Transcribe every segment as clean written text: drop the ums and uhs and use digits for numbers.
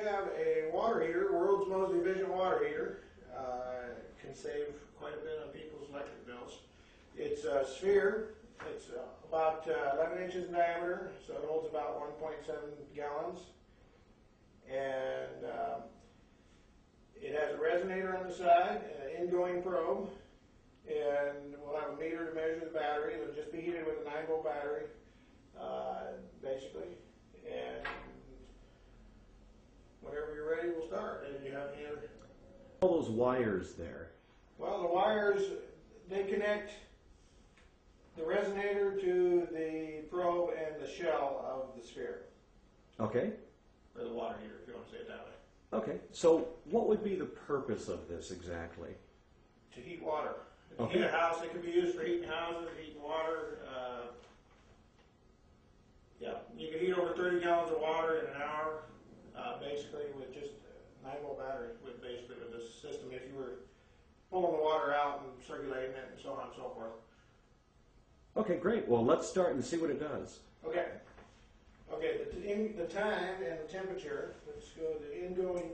have a water heater, world's most efficient water heater. Can save quite a bit on people's electric bills. It's a sphere. It's about 11 inches in diameter, so it holds about 1.7 gallons. And it has a resonator on the side, an ingoing probe, and we'll have a meter to measure the battery. It'll just be heated with a 9-volt battery, basically. And whenever you're ready, we'll start. And you have any other? All those wires there. Well, the wires, they connect the resonator to the probe and the shell of the sphere. Okay. Or the water heater, if you want to say it that way. Okay. So what would be the purpose of this exactly? To heat water. To Okay. heat a house, it could be used for heating houses, heating water. Yeah, you can heat over 30 gallons of water in an hour, basically with just a 9-volt battery, with basically with this system. If you were pulling the water out and circulating it and so on and so forth. Okay, great. Well, let's start and see what it does. Okay. Okay, the time and the temperature, let's go, the ingoing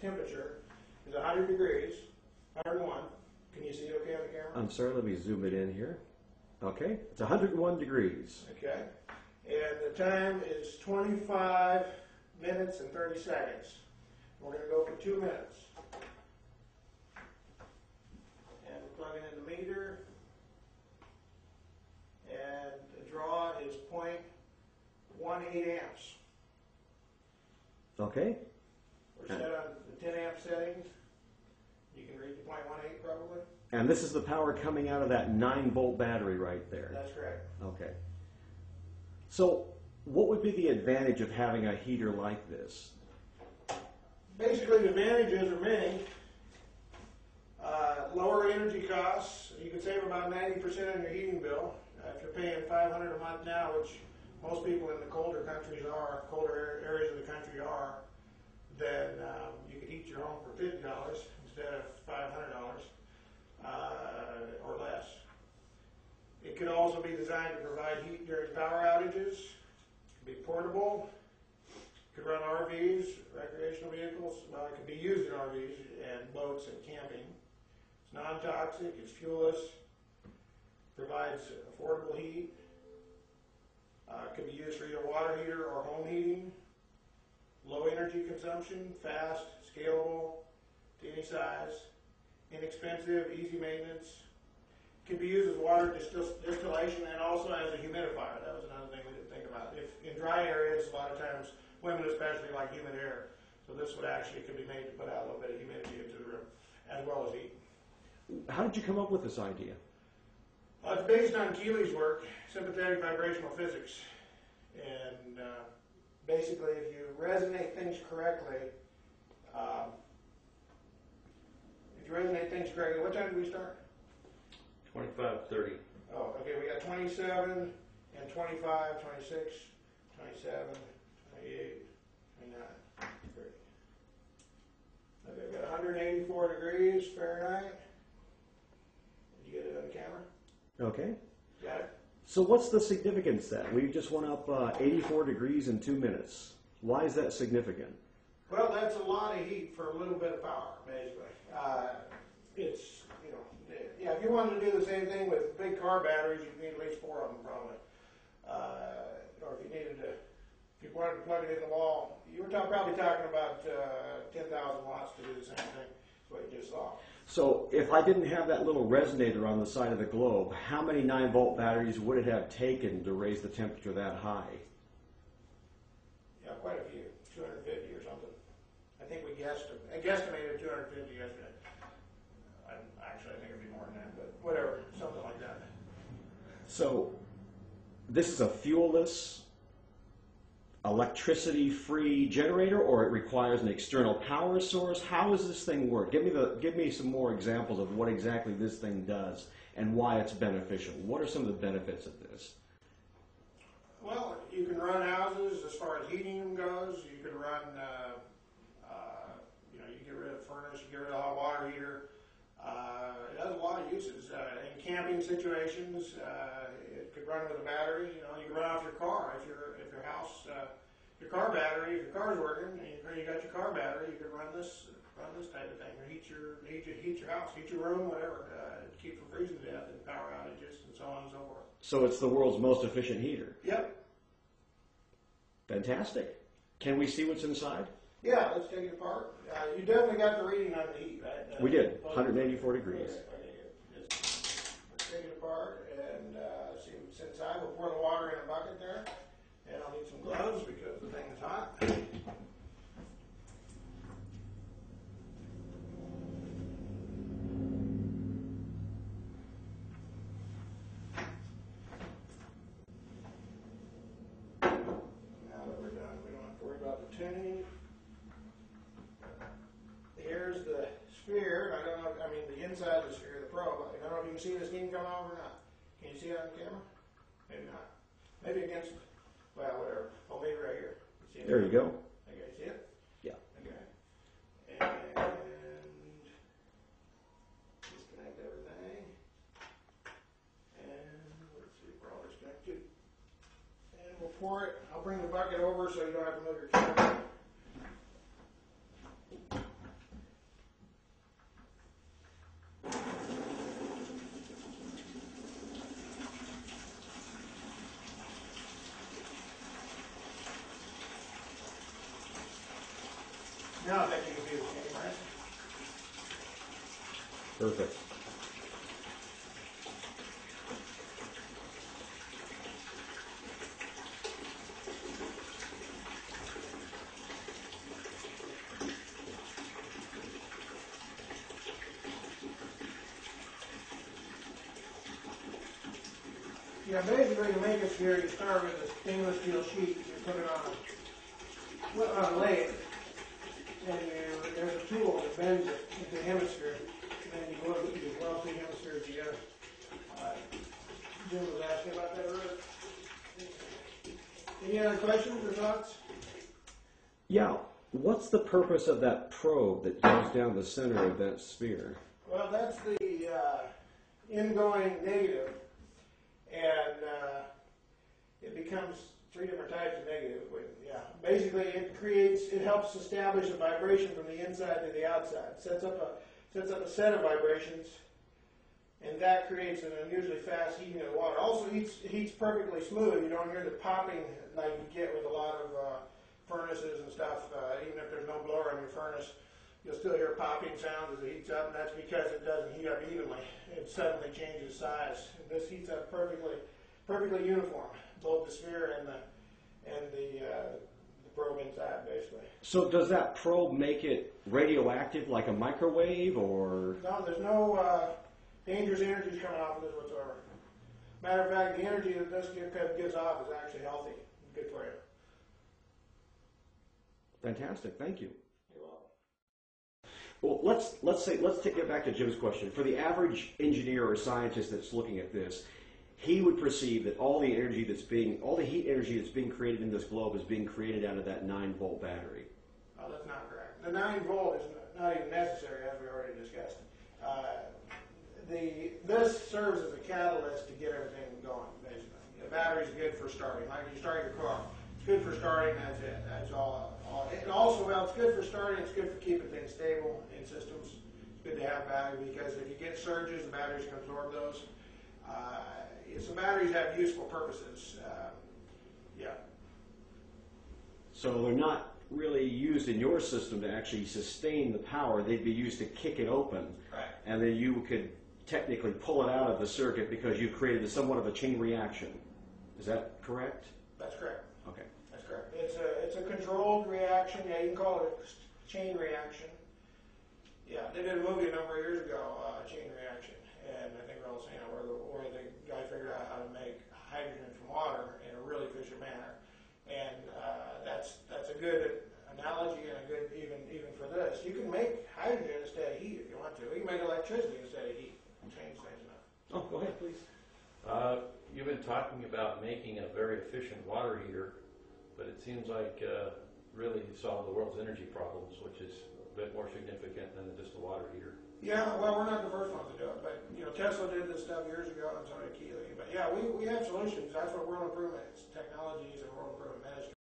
temperature is 100 degrees, 101. Can you see it okay on the camera? I'm sorry, let me zoom it in here. Okay, it's 101 degrees. Okay, and the time is 25 minutes and 30 seconds. We're going to go for 2 minutes. And we're plugging in the meter, and the draw is 0.18 amps. Okay. We're set on the 10 amp settings. You can read the 0.18 probably. And this is the power coming out of that 9-volt battery right there. That's correct. Okay. So what would be the advantage of having a heater like this? Basically, the advantages are many. Lower energy costs. You can save about 90% on your heating bill. If you're paying $500 a month now, which most people in the colder countries are, colder areas of the country are, then you could heat your home for $50 instead of $500 or less. It could also be designed to provide heat during power outages. It could be portable. It could run RVs, recreational vehicles. Well, it could be used in RVs and boats and camping. It's non-toxic. It's fuelless. Provides affordable heat. Could be used for either water heater or home heating. Low energy consumption, fast, scalable, to any size, inexpensive, easy maintenance. Could be used as water distillation and also as a humidifier. That was another thing we didn't think about. If in dry areas, a lot of times women especially like humid air, so this would actually could be made to put out a little bit of humidity into the room as well as heat. How did you come up with this idea? It's based on Keely's work, sympathetic vibrational physics. And basically, if you resonate things correctly, what time did we start? 25:30. Oh, okay, we got 27 and 25, 26, 27, 28, 29, 30. Okay, we got 184 degrees Fahrenheit. Did you get it on the camera? Okay. Got it? So what's the significance then? We just went up 84 degrees in 2 minutes. Why is that significant? Well, that's a lot of heat for a little bit of power, basically. It's, you know, yeah, if you wanted to do the same thing with big car batteries, you'd need at least 4 of them probably. Or if you needed to, if you wanted to plug it in the wall, you were probably talking about 10,000 watts to do the same thing. That's what you just saw. So if I didn't have that little resonator on the side of the globe, how many 9-volt batteries would it have taken to raise the temperature that high? Yeah, quite a few, 250 or something. I think we guesstimated 250 yesterday. Actually, I think it'd be more than that, but whatever, something like that. So this is a fuelless, electricity-free generator, or it requires an external power source? How does this thing work? Give me some more examples of what exactly this thing does and why it's beneficial. What are some of the benefits of this? Well, you can run houses as far as heating them goes. You can run, you get rid of furnace, you get rid of the hot water heater. It has a lot of uses. In camping situations, it could run with a battery. You know, you can run off your car if your house, your car battery, if your car's working, and you got your car type of thing, or heat your house, heat your room, whatever, keep from freezing to death, and power outages, and so on and so forth. So it's the world's most efficient heater. Yep. Fantastic. Can we see what's inside? Yeah, let's take it apart. You definitely got the reading on the heat, right? We did, 184 degrees. Okay, good. Let's take it apart and see what's inside. We'll pour the water in a bucket there, and I'll need some gloves because the thing is hot. Now that we're done, we don't have to worry about the tuning. Here's the sphere. I don't know, I mean the inside of the sphere, the probe. I don't know if you can see the steam coming off or not. Can you see it on camera? Maybe not. Maybe against, well, whatever. Oh, maybe right here. See it? There you go. Okay, see it? Yeah. Okay. And disconnect everything. And let's see if we're all disconnected. And we'll pour it. I'll bring the bucket over so you don't have to move your camera. Now I think you can do the same, right? Perfect. Yeah, basically to make a sphere, you start with a stainless steel sheet, you put it on a lathe, and there's a tool that bends it into a hemisphere, and then you weld two hemispheres together. Jim was asking about that earlier. Any other questions or thoughts? Yeah. What's the purpose of that probe that goes down the center of that sphere? Well, that's the ingoing negative, and it becomes three different types of negative. Basically, it helps establish a vibration from the inside to the outside. It sets up a set of vibrations, and that creates an unusually fast heating of the water. Also, heats perfectly smooth. You don't hear the popping like you get with a lot of furnaces and stuff. Even if there's no blower in your furnace, you'll still hear popping sounds as it heats up, and that's because it doesn't heat up evenly. It suddenly changes size. And this heats up perfectly uniform, both the sphere and the probe inside, basically. So does that probe make it radioactive like a microwave, or? No, there's no dangerous energies coming off of this whatsoever. Matter of fact, the energy that this gives off is actually healthy, good for you. Fantastic, thank you. You're welcome. Well, let's get back to Jim's question. For the average engineer or scientist that's looking at this, he would perceive that all the heat energy that's being created in this globe is being created out of that 9-volt battery. Oh, that's not correct. The 9-volt is not even necessary, as we already discussed. This serves as a catalyst to get everything going, basically. The battery's good for starting. Like you start your car, it's good for starting. That's it. That's all. It also, well, it's good for starting. It's good for keeping things stable in systems. It's good to have battery because if you get surges, the batteries can absorb those. So batteries have useful purposes. Yeah. So they're not really used in your system to actually sustain the power. They'd be used to kick it open. Right. And then you could technically pull it out of the circuit because you've created somewhat of a chain reaction. Is that correct? That's correct. Okay. That's correct. It's a controlled reaction. Yeah, you can call it a chain reaction. Yeah, they did a movie a number of years ago, Chain Reaction, and I think we're all saying where the guy figured out how to make hydrogen from water in a really efficient manner, and that's a good analogy and a good even for this. You can make hydrogen instead of heat if you want to. You can make electricity instead of heat. Change things enough. Oh, go ahead, please. You've been talking about making a very efficient water heater, but it seems like really you solved the world's energy problems, which is a bit more significant than just a water heater. Yeah, well, we're not the first ones to do it, but Tesla did this stuff years ago, and so did Keeley. But yeah, we have solutions. That's what world improvement is. Technologies and world improvement management.